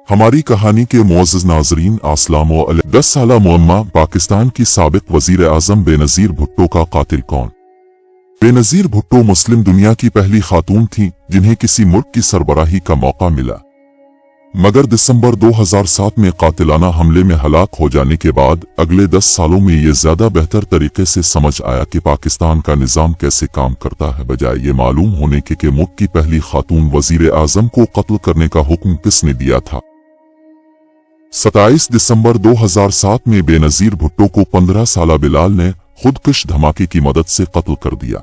हमारी कहानी के मुअज़्ज़ज़ नाज़रीन अस्सलाम वालेकुम। 10 साला मुअम्मा, पाकिस्तान की साबिक वज़ीर आज़म बेनज़ीर भुट्टो का कातिल कौन? बेनज़ीर भुट्टो मुस्लिम दुनिया की पहली खातून थीं जिन्हें किसी मुल्क की सरबराही का मौका मिला, मगर दिसंबर 2007 में कातिलाना हमले में हलाक हो जाने के बाद अगले 10 सालों में ये ज्यादा बेहतर तरीके से समझ आया कि पाकिस्तान का निज़ाम कैसे काम करता है, बजाय ये मालूम होने के मुल्क की पहली खातून वज़ीर आज़म को कत्ल करने का हुक्म किसने दिया था। 27 दिसंबर 2007 में बेनज़ीर भुट्टो को 15 साला बिलाल ने खुदकुश धमाके की मदद से कत्ल कर दिया।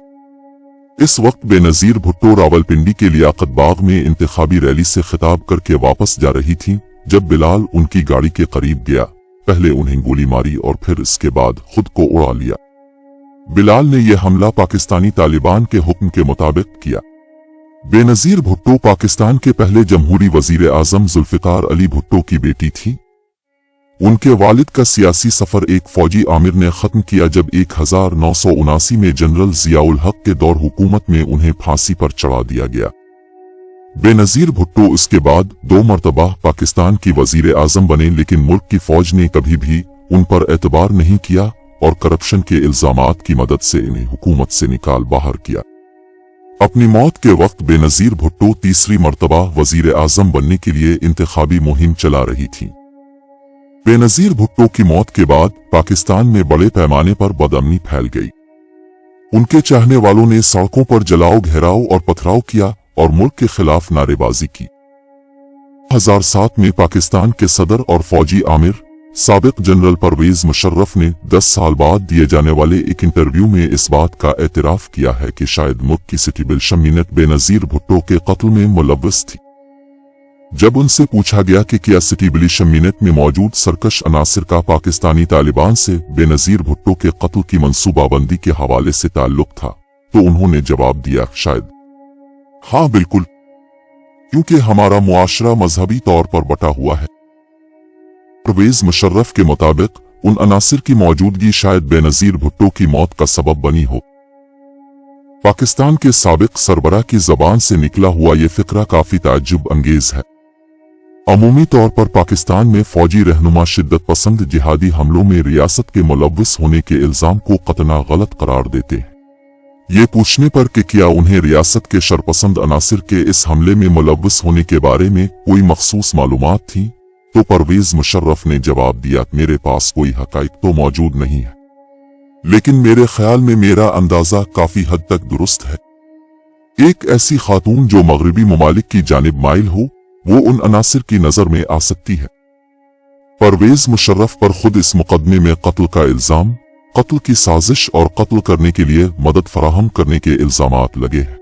इस वक्त बेनज़ीर भुट्टो रावलपिंडी के लियाकत बाग में इंतखाबी रैली से खिताब करके वापस जा रही थीं जब बिलाल उनकी गाड़ी के करीब गया। पहले उन्हें गोली मारी और फिर इसके बाद खुद को उड़ा लिया। बिलाल ने यह हमला पाकिस्तानी तालिबान के हुक्म के मुताबिक किया। बेनज़ीर भुट्टो पाकिस्तान के पहले जमहूरी वज़ीर आज़म जुल्फ़िकार अली भुट्टो की बेटी थी। उनके वालिद का सियासी सफर एक फौजी आमिर ने खत्म किया जब 1979 में जनरल ज़ियाउल हक के दौर हुकूमत में उन्हें फांसी पर चढ़ा दिया गया। बेनज़ीर भुट्टो इसके बाद 2 मरतबा पाकिस्तान की वज़ीर आज़म बने, लेकिन मुल्क की फौज ने कभी भी उन पर एतबार नहीं किया और करप्शन के इल्जामात की मदद से इन्हें हुकूमत से निकाल बाहर किया। अपनी मौत के वक्त बेनज़ीर भुट्टो तीसरी मरतबा वज़ीर आज़म बनने के लिए इंतखाबी मुहिम चला रही थीं। बेनज़ीर भुट्टो की मौत के बाद पाकिस्तान में बड़े पैमाने पर बदअमनी फैल गई। उनके चाहने वालों ने सड़कों पर जलाओ, घेराव और पथराव किया और मुल्क के खिलाफ नारेबाजी की। 2007 में पाकिस्तान के सदर और फौजी आमिर साबिक जनरल परवेज मुशर्रफ ने 10 साल बाद दिए जाने वाले एक इंटरव्यू में इस बात का एतराफ किया है कि शायद मुल्क की सिटी बिल शमीनत बेनज़ीर भुट्टो के कत्ल में मुलव्वस थी। जब उनसे पूछा गया कि क्या सिटी बिल शमीनत में मौजूद सरकश अनासिर का पाकिस्तानी तालिबान से बेनज़ीर भुट्टो के कत्ल की मंसूबाबंदी के हवाले से ताल्लुक था, तो उन्होंने जवाब दिया, शायद हाँ बिल्कुल, क्योंकि हमारा मुआशरा मजहबी तौर पर बटा हुआ है। परवेज मुशर्रफ के मुताबिक उन अनासिर की मौजूदगी शायद बेनज़ीर भुट्टो की मौत का सबब बनी हो। पाकिस्तान के साबिक सरबराह की जबान से निकला हुआ ये फिक्रा काफी ताज्जुब अंगेज है। अमूमी तौर पर पाकिस्तान में फौजी रहनुमा शिद्दत पसंद जिहादी हमलों में रियासत के मुलव्वस होने के इल्जाम को कतना गलत करार देते हैं। ये पूछने पर कि क्या उन्हें रियासत के शरपसंद अनासिर के इस हमले में मुलव्वस होने के बारे में कोई मखसूस मालूमात थी, तो परवेज मुशर्रफ ने जवाब दिया, मेरे पास कोई हकाइक तो मौजूद नहीं है, लेकिन मेरे ख्याल में मेरा अंदाजा काफी हद तक दुरुस्त है। एक ऐसी खातून जो मगरबी ममालिक की जानिब माइल हो, वो उन अनासिर की नजर में आ सकती है। परवेज मुशर्रफ पर खुद इस मुकदमे में कत्ल का इल्जाम, कत्ल की साजिश और कत्ल करने के लिए मदद फराहम करने के इल्जामात लगे हैं।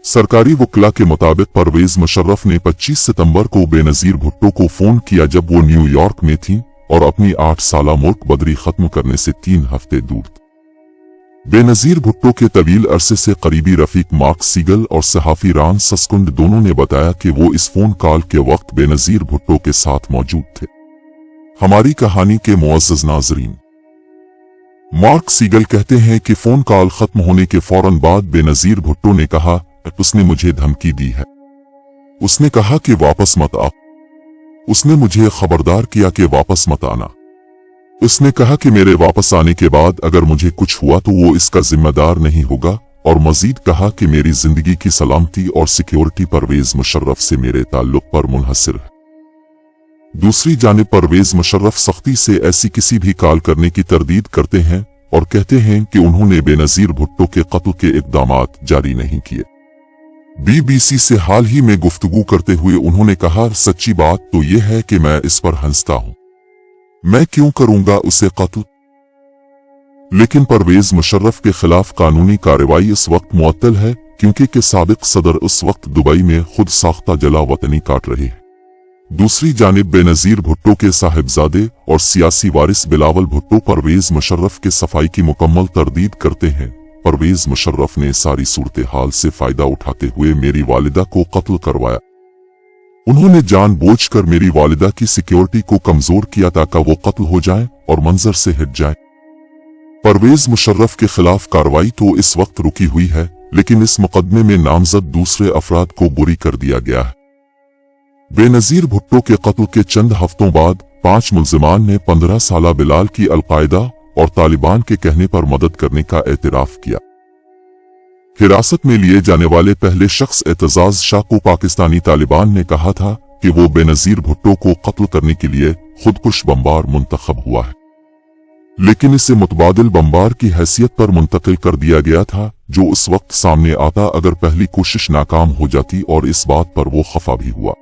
सरकारी वकला के मुताबिक परवेज मुशर्रफ ने 25 सितंबर को बेनज़ीर भुट्टो को फोन किया जब वो न्यूयॉर्क में थी और अपनी 8 साला मुल्क बदरी खत्म करने से 3 हफ्ते दूर थी। बेनज़ीर भुट्टो के तवील अरसे से करीबी रफीक मार्क सीगल और सहाफी रान सस्कुंड दोनों ने बताया कि वो इस फोन कॉल के वक्त बेनज़ीर भुट्टो के साथ मौजूद थे। हमारी कहानी के मुअज़्ज़ज़ नाज़रीन, मार्क सीगल कहते हैं कि फोन कॉल खत्म होने के फौरन बाद बेनज़ीर भुट्टो ने कहा, उसने मुझे धमकी दी है, उसने कहा कि वापस मत आ, उसने मुझे खबरदार किया कि वापस मत आना, उसने कहा कि मेरे वापस आने के बाद अगर मुझे कुछ हुआ तो वो इसका जिम्मेदार नहीं होगा, और मजीद कहा कि मेरी जिंदगी की सलामती और सिक्योरिटी परवेज मुशर्रफ से मेरे ताल्लुक पर मुनहसिर है। दूसरी जानिब परवेज मुशर्रफ सख्ती से ऐसी किसी भी कॉल करने की तरदीद करते हैं और कहते हैं कि उन्होंने बेनज़ीर भुट्टो के कत्ल के इक़दामात जारी नहीं किए। BBC से हाल ही में गुफ्तगू करते हुए उन्होंने कहा, सच्ची बात तो यह है कि मैं इस पर हंसता हूं, मैं क्यों करूंगा उसे कत्ल। लेकिन परवेज मुशर्रफ के खिलाफ कानूनी कार्रवाई इस वक्त मुअत्तल है क्योंकि के साबिक सदर उस वक्त दुबई में खुद साख्ता जला वतनी काट रहे हैं। दूसरी जानिब बेनज़ीर भुट्टो के साहिबजादे और सियासी वारिस बिलावल भुट्टो परवेज मुशर्रफ के सफाई की मुकम्मल तरदीद करते हैं। परवेज मुशर्रफ ने सारी सूरत हाल से फायदा उठाते हुए मेरी वालिदा को कत्ल करवाया। उन्होंने जानबूझकर मेरी वालिदा की सिक्योरिटी को कमजोर किया ताकि वो कत्ल हो जाएं और मंजर से हट जाएं। परवेज मुशर्रफ के खिलाफ कार्रवाई तो इस वक्त रुकी हुई है, लेकिन इस मुकदमे में नामजद दूसरे अफराद को बरी कर दिया गया है। बेनजीर भुट्टो के कत्ल के चंद हफ्तों बाद 5 मुल्जिमान ने 15 साला बिलाल की अलकायदा और तालिबान के कहने पर मदद करने का एतराफ किया। हिरासत में लिए जाने वाले पहले शख्स एतजाज शाह को पाकिस्तानी तालिबान ने कहा था कि वो बेनजीर भुट्टो को कत्ल करने के लिए खुदकुश बमबार मुंतखब हुआ है, लेकिन इसे मुतबादिल बमबार की हैसियत पर मुंतकिल कर दिया गया था, जो उस वक्त सामने आता अगर पहली कोशिश नाकाम हो जाती, और इस बात पर वो खफा भी हुआ।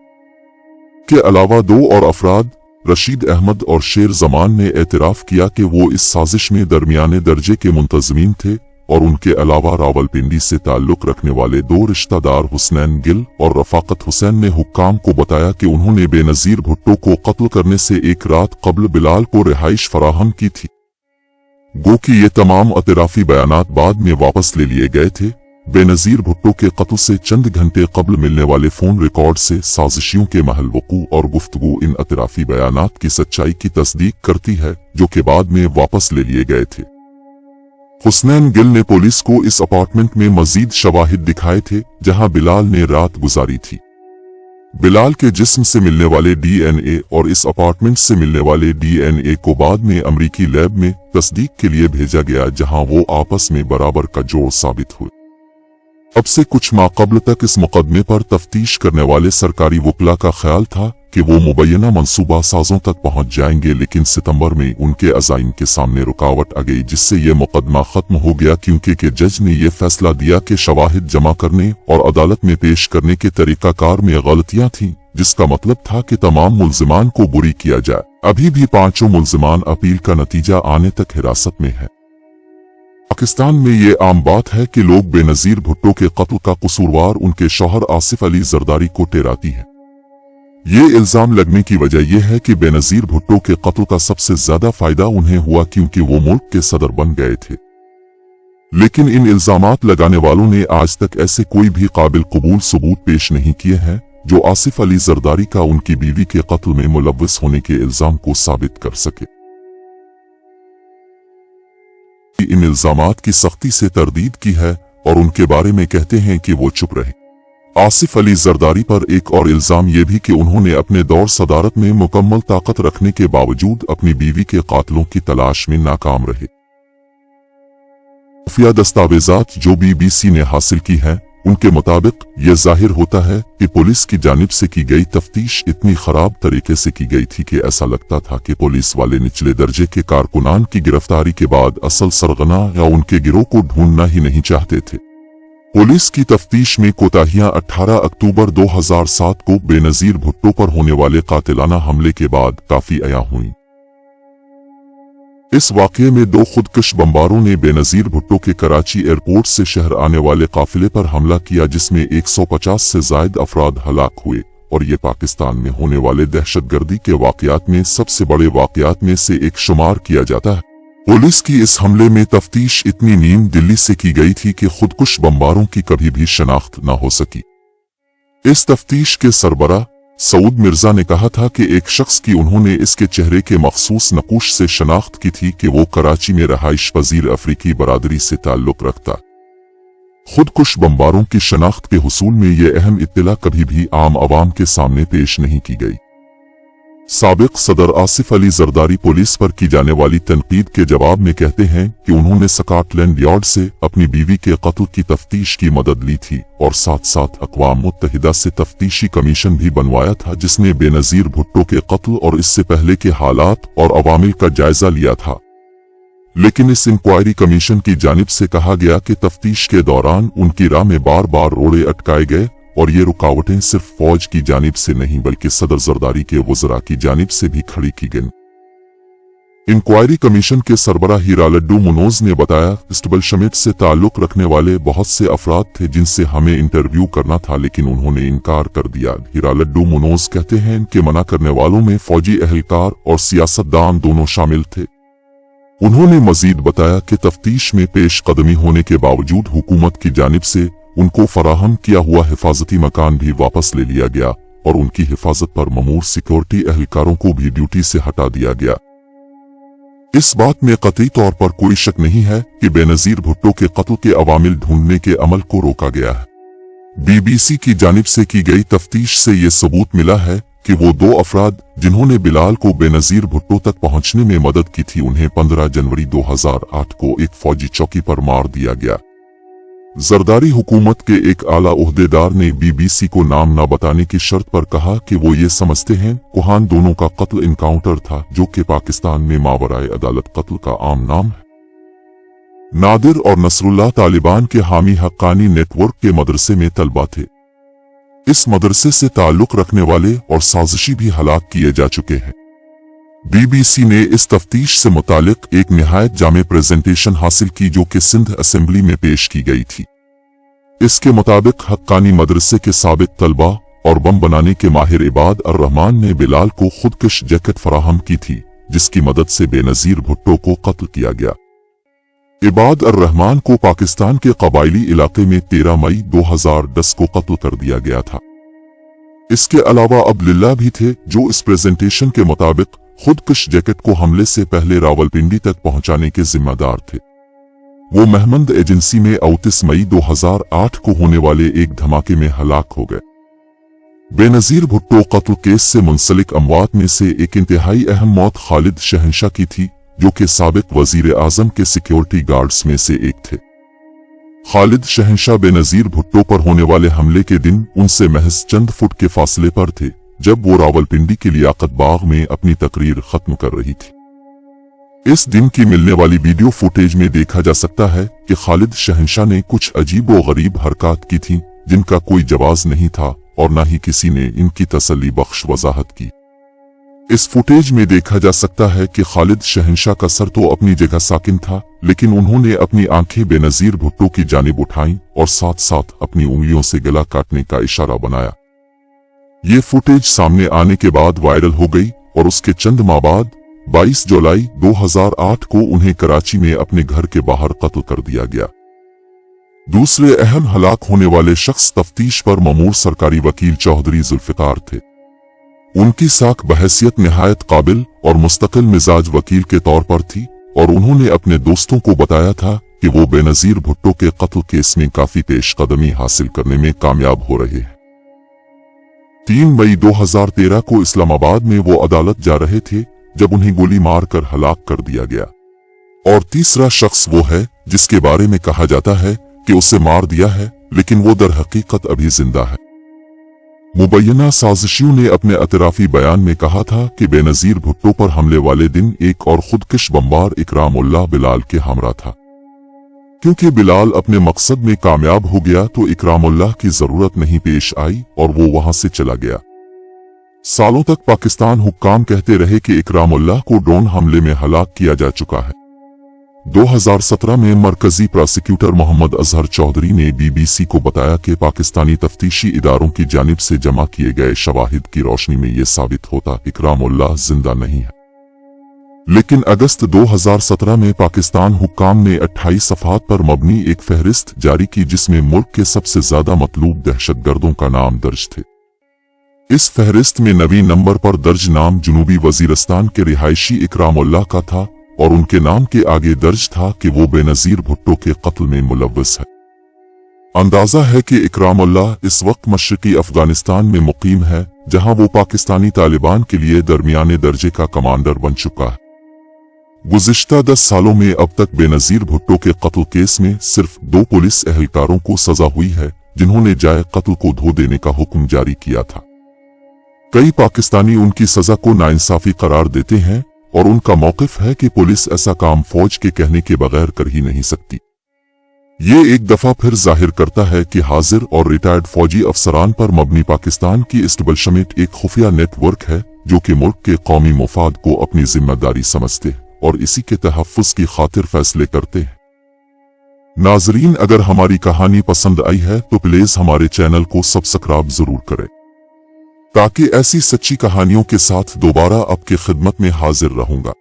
के अलावा 2 और अफराद रशीद अहमद और शेर जमान ने एतराफ किया कि वो इस साजिश में दरमियाने दर्जे के मुंतजमीन थे, और उनके अलावा रावलपिंडी से ताल्लुक रखने वाले 2 रिश्तेदार हुसनैन गिल और रफाकत हुसैन ने हुक्काम को बताया कि उन्होंने बेनजीर भुट्टो को कत्ल करने से एक रात कबल बिलाल को रिहाइश फराहम की थी। गो कि ये तमाम एतराफी बयानात बाद में वापस ले लिए गए थे। बेनजीर भुट्टो के कत्ल से चंद घंटे कबल मिलने वाले फोन रिकॉर्ड से साजिशियों के महल वकू और गुफ्तगू इन एतराफी बयानात की सच्चाई की तस्दीक करती है, जो कि बाद में वापस ले लिए गए थे। हुसनैन गिल ने पुलिस को इस अपार्टमेंट में मजीद शवाहिद दिखाए थे जहां बिलाल ने रात गुजारी थी। बिलाल के जिस्म से मिलने वाले डीएनए और इस अपार्टमेंट से मिलने वाले डीएनए को बाद में अमरीकी लैब में तस्दीक के लिए भेजा गया, जहां वो आपस में बराबर का जोड़ साबित हुए। अब से कुछ माह कबल तक इस मुकदमे पर तफ्तीश करने वाले सरकारी वकला का ख्याल था कि वो मुबैना मंसूबा साजों तक पहुंच जाएंगे, लेकिन सितंबर में उनके अज़ाइम के सामने रुकावट आ गई, जिससे ये मुकदमा खत्म हो गया, क्योंकि के जज ने यह फैसला दिया कि शवाहिद जमा करने और अदालत में पेश करने के तरीकाकार में गलतियां थीं, जिसका मतलब था कि तमाम मुल्जिमान को बुरी किया जाए। अभी भी 5 मुल्जिमान अपील का नतीजा आने तक हिरासत में है। पाकिस्तान में ये आम बात है कि लोग बेनजीर भुट्टो के कत्ल का कसूरवार उनके शौहर आसिफ अली जरदारी को ठहराती हैं। ये इल्जाम लगने की वजह यह है कि बेनजीर भुट्टो के कत्ल का सबसे ज्यादा फायदा उन्हें हुआ क्योंकि वो मुल्क के सदर बन गए थे। लेकिन इन इल्जामात लगाने वालों ने आज तक ऐसे कोई भी काबिल कबूल सबूत पेश नहीं किए हैं जो आसिफ अली जरदारी का उनकी बीवी के कत्ल में मुलव्वस होने के इल्जाम को साबित कर सके। इन इल्जामात की सख्ती से तरदीद की है और उनके बारे में कहते हैं कि वो चुप रहे। आसिफ अली जरदारी पर एक और इल्जाम ये भी कि उन्होंने अपने दौर सदारत में मुकम्मल ताकत रखने के बावजूद अपनी बीवी के कातिलों की तलाश में नाकाम रहे। खुफिया दस्तावेजात जो BBC ने हासिल की हैं, उनके मुताबिक यह जाहिर होता है कि पुलिस की जानिब से की गई तफ्तीश इतनी खराब तरीके से की गई थी कि ऐसा लगता था कि पुलिस वाले निचले दर्जे के कारकुनान की गिरफ्तारी के बाद असल सरगना या उनके गिरोह को ढूंढना ही नहीं चाहते थे। पुलिस की तफ्तीश में कोताहियां 18 अक्टूबर 2007 को बेनजीर भुट्टो पर होने वाले कातिलाना हमले के बाद काफी अयां हुई। इस वाक़ये में 2 खुदकश बमबारों ने बेनजीर भुट्टो के कराची एयरपोर्ट से शहर आने वाले काफिले पर हमला किया, जिसमें 150 से ज्यादा अफराद हलाक हुए, और ये पाकिस्तान में होने वाले दहशतगर्दी के वाक़यात में सबसे बड़े वाक़यात में से एक शुमार किया जाता है। पुलिस की इस हमले में तफ्तीश इतनी नीम दिल्ली से की गई थी कि खुदकुश बमबारों की कभी भी शनाख्त न हो सकी। इस तफ्तीश के सरबराह सऊद मिर्जा ने कहा था कि एक शख्स की उन्होंने इसके चेहरे के मखसूस नकूश से शनाख्त की थी कि वो कराची में रहाइश पजीर अफ्रीकी बरादरी से ताल्लुक रखता। खुदकुश बमबारों की शनाख्त के हुसूल में यह अहम इत्तला कभी भी आम आवाम के सामने पेश नहीं की गई। साबिक सदर आसिफ अली जरदारी पुलिस पर की जाने वाली तनकीद के जवाब में कहते हैं कि उन्होंने स्कॉटलैंड यार्ड से अपनी बीवी के कत्ल की तफ्तीश की मदद ली थी और साथ साथ अक़वाम मुत्तहिदा से तफ्तीशी कमीशन भी बनवाया था, जिसने बेनजीर भुट्टो के कत्ल और इससे पहले के हालात और अवामिल का जायजा लिया था। लेकिन इस इंक्वायरी कमीशन की जानिब से कहा गया कि तफ्तीश के दौरान उनकी राह में बार बार रोड़े अटकाए गए, और ये रुकावटें सिर्फ फौज की जानिब से नहीं बल्कि सदर जरदारी के वज़रा की जानिब से भी खड़ी की गई। इंक्वायरी कमीशन के सरबराह हीरालड्डू मुनोज ने बताया, इस्टबल शमित से ताल्लुक रखने वाले बहुत से अफराद थे जिनसे हमें इंटरव्यू करना था, लेकिन उन्होंने इनकार कर दिया। हीरालड्डू मुनोज कहते हैं कि मना करने वालों में फौजी अहलकार और सियासतदान दोनों शामिल थे। उन्होंने मजीद बताया कि तफ्तीश में पेश कदमी होने के बावजूद हुकूमत की जानिब से उनको फराहम किया हुआ हिफाजती मकान भी वापस ले लिया गया और उनकी हिफाजत पर ममूर सिक्योरिटी अहलकारों को भी ड्यूटी से हटा दिया गया। इस बात में कतई तौर पर कोई शक नहीं है कि बेनजीर भुट्टो के कत्ल के अवामिल ढूंढने के अमल को रोका गया है। BBC की जानिब से की गई तफ्तीश से ये सबूत मिला है कि वो 2 अफराद जिन्होंने बिलाल को बेनजीर भुट्टो तक पहुंचने में मदद की थी, उन्हें 15 जनवरी 2008 को एक फौजी चौकी पर मार दिया गया। जरदारी हुकूमत के एक आला ओहदेदार ने BBC को नाम न बताने की शर्त पर कहा कि वो ये समझते हैं कोहान दोनों का कत्ल इनकाउंटर था, जो कि पाकिस्तान में मावराए अदालत कत्ल का आम नाम है। नादिर और नसरुल्लाह तालिबान के हामी हक्कानी नेटवर्क के मदरसे में तलबा थे। इस मदरसे से ताल्लुक रखने वाले और साजिशी भी हलाक किए जा चुके हैं। BBC ने इस तफ्तीश से मुतालिक एक निहायत जामे प्रेजेंटेशन हासिल की जो कि सिंध असेंबली में पेश की गई थी। इसके मुताबिक हक्कानी मदरसे के साबिक तलबा और बम बनाने के माहिर इबाद अर रहमान ने बिलाल को खुदकश जैकेट फराहम की थी, जिसकी मदद से बेनजीर भुट्टो को कत्ल किया गया। इबाद अर रहमान को पाकिस्तान के कबायली इलाके में 13 मई 2010 को कत्ल कर दिया गया था। इसके अलावा अब्दुल्ला भी थे, जो इस प्रेजेंटेशन के मुताबिक खुदकश जैकेट को हमले से पहले रावलपिंडी तक पहुंचाने के जिम्मेदार थे। वो महमद एजेंसी में 29 मई 2008 को होने वाले एक धमाके में हलाक हो गए। बेनजीर भुट्टो कत्ल केस से मुंसलिक अमवात में से एक इंतहाई अहम मौत खालिद शहंशाह की थी, जो कि साबिक वजीर आजम के सिक्योरिटी गार्ड्स में से एक थे। खालिद शहंशाह बेनजीर भुट्टो पर होने वाले हमले के दिन उनसे महज चंद फुट के फासले पर थे, जब वो रावलपिंडी के लियाकत बाग में अपनी तकरीर खत्म कर रही थी। इस दिन की मिलने वाली वीडियो फुटेज में देखा जा सकता है कि खालिद शहंशाह ने कुछ अजीब व गरीब हरकत की थी, जिनका कोई जवाब नहीं था और न ही किसी ने इनकी तसल्ली बख्श वजाहत की। इस फुटेज में देखा जा सकता है कि खालिद शहंशाह का सर तो अपनी जगह साकिन था, लेकिन उन्होंने अपनी आंखें बेनजीर भुट्टो की जानिब उठाईं और साथ साथ अपनी उंगलियों से गला काटने का इशारा बनाया। ये फुटेज सामने आने के बाद वायरल हो गई और उसके चंद माह बाद 22 जुलाई 2008 को उन्हें कराची में अपने घर के बाहर कत्ल कर दिया गया। दूसरे अहम हलाक होने वाले शख्स तफ्तीश पर ममूर सरकारी वकील चौधरी जुल्फिकार थे। उनकी साख बहैसियत निहायत काबिल और मुस्तकिल मिजाज वकील के तौर पर थी और उन्होंने अपने दोस्तों को बताया था कि वो बेनजीर भुट्टो के कत्ल केस में काफी पेशकदमी हासिल करने में कामयाब हो रहे हैं। 3 मई 2013 को इस्लामाबाद में वो अदालत जा रहे थे जब उन्हें गोली मारकर हलाक कर दिया गया। और तीसरा शख्स वो है जिसके बारे में कहा जाता है कि उसे मार दिया है, लेकिन वो दर हकीकत अभी जिंदा है। मुबैना साजिशियों ने अपने अतराफी बयान में कहा था कि बेनजीर भुट्टो पर हमले वाले दिन एक और खुदकश बमबार इकरामुल्लाह बिलाल के हमरा था। क्योंकि बिलाल अपने मकसद में कामयाब हो गया तो इकरामुल्लाह की जरूरत नहीं पेश आई और वो वहां से चला गया। सालों तक पाकिस्तान हुक्काम कहते रहे कि इकरामुल्लाह को ड्रोन हमले में हलाक किया जा चुका है। 2017 में मरकजी प्रोसिक्यूटर मोहम्मद अजहर चौधरी ने BBC को बताया कि पाकिस्तानी तफ्तीशी इदारों की जानिब से जमा किए गए शवाहिद की रोशनी में ये साबित होता इकरामुल्लाह जिंदा नहीं है। लेकिन अगस्त 2017 में पाकिस्तान हुक्काम ने 28 सफ़हात पर मबनी एक फहरिस्त जारी की, जिसमें मुल्क के सबसे ज्यादा मतलूब दहशतगर्दों का नाम दर्ज थे। इस फहरिस्त में 9वें नंबर पर दर्ज नाम जनूबी वजीरिस्तान के रिहायशी इकरामुल्लाह का था और उनके नाम के आगे दर्ज था कि वो बेनजीर भुट्टो के कत्ल में मुलव्वस है। अंदाजा है कि इकरामुल्लाह इस वक्त मशरकी अफगानिस्तान में मुकीम है, जहां वो पाकिस्तानी तालिबान के लिए दरमियाने दर्जे का कमांडर बन चुका है। गुज़िश्ता 10 सालों में अब तक बेनजीर भुट्टो के कत्ल केस में सिर्फ 2 पुलिस एहलकारों को सजा हुई है, जिन्होंने जाए कत्ल को धो देने का हुक्म जारी किया था। कई पाकिस्तानी उनकी सजा को नाइंसाफी करार देते हैं और उनका मौक़िफ़ है कि पुलिस ऐसा काम फौज के कहने के बगैर कर ही नहीं सकती। ये एक दफा फिर जाहिर करता है कि हाजिर और रिटायर्ड फौजी अफसरान पर मबनी पाकिस्तान की इस्टेब्लिशमेंट एक खुफिया नेटवर्क है, जो कि मुल्क के कौमी मुफाद को अपनी जिम्मेदारी समझते हैं और इसी के तहफ़्फ़ुज़ की खातिर फैसले करते हैं। नाजरीन, अगर हमारी कहानी पसंद आई है तो प्लीज हमारे चैनल को सब्सक्राइब जरूर करें, ताकि ऐसी सच्ची कहानियों के साथ दोबारा आपकी खिदमत में हाजिर रहूंगा।